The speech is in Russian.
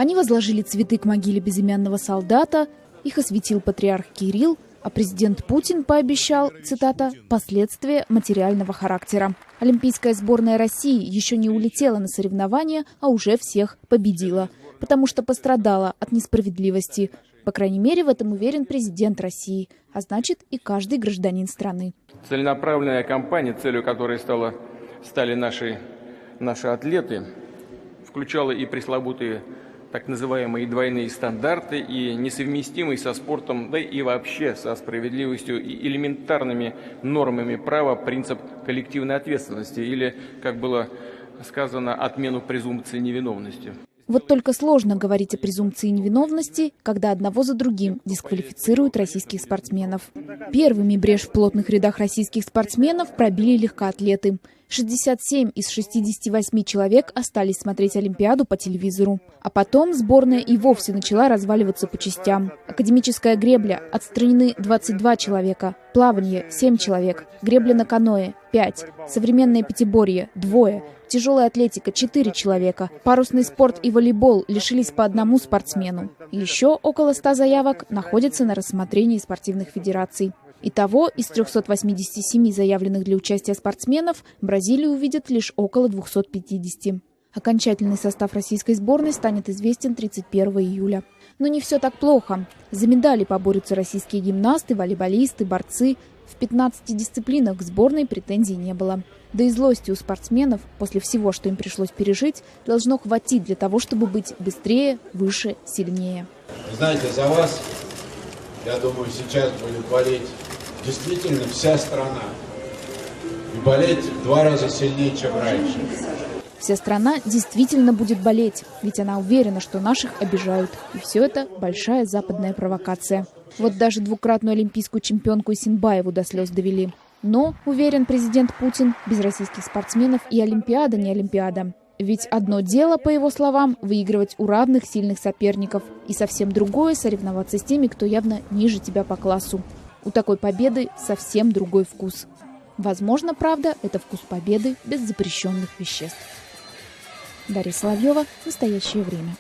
Они возложили цветы к могиле безымянного солдата, их осветил патриарх Кирилл, а президент Путин пообещал, цитата, «последствия материального характера». Олимпийская сборная России еще не улетела на соревнования, а уже всех победила, потому что пострадала от несправедливости. По крайней мере, в этом уверен президент России, а значит и каждый гражданин страны. Целенаправленная кампания, целью которой стали наши атлеты, включала и пресловутые так называемые двойные стандарты, и несовместимый со спортом, да и вообще со справедливостью и элементарными нормами права принцип коллективной ответственности, или, как было сказано, отмену презумпции невиновности. Вот только сложно говорить о презумпции невиновности, когда одного за другим дисквалифицируют российских спортсменов. Первыми брешь в плотных рядах российских спортсменов пробили легкоатлеты. 67 из 68 человек остались смотреть Олимпиаду по телевизору. А потом сборная и вовсе начала разваливаться по частям. Академическая гребля — отстранены 22 человека, плавание — 7 человек, гребля на каноэ — 5, современное пятиборье — 2, тяжелая атлетика — 4 человека, парусный спорт и волейбол лишились по одному спортсмену. Еще около 100 заявок находятся на рассмотрении спортивных федераций. Итого, из 387 заявленных для участия спортсменов Бразилию увидят лишь около 250. Окончательный состав российской сборной станет известен 31 июля. Но не все так плохо. За медали поборются российские гимнасты, волейболисты, борцы. В 15 дисциплинах к сборной претензий не было. Да и злости у спортсменов после всего, что им пришлось пережить, должно хватить для того, чтобы быть быстрее, выше, сильнее. Знаете, за вас, я думаю, сейчас будет болеть действительно вся страна. И болеть в 2 раза сильнее, чем раньше. Вся страна действительно будет болеть, ведь она уверена, что наших обижают. И все это большая западная провокация. Вот даже двукратную олимпийскую чемпионку Исенбаеву до слез довели. Но, уверен президент Путин, без российских спортсменов и Олимпиада не Олимпиада. Ведь одно дело, по его словам, выигрывать у равных сильных соперников. И совсем другое — соревноваться с теми, кто явно ниже тебя по классу. У такой победы совсем другой вкус. Возможно, правда, это вкус победы без запрещенных веществ. Дарья Соловьева. Настоящее время.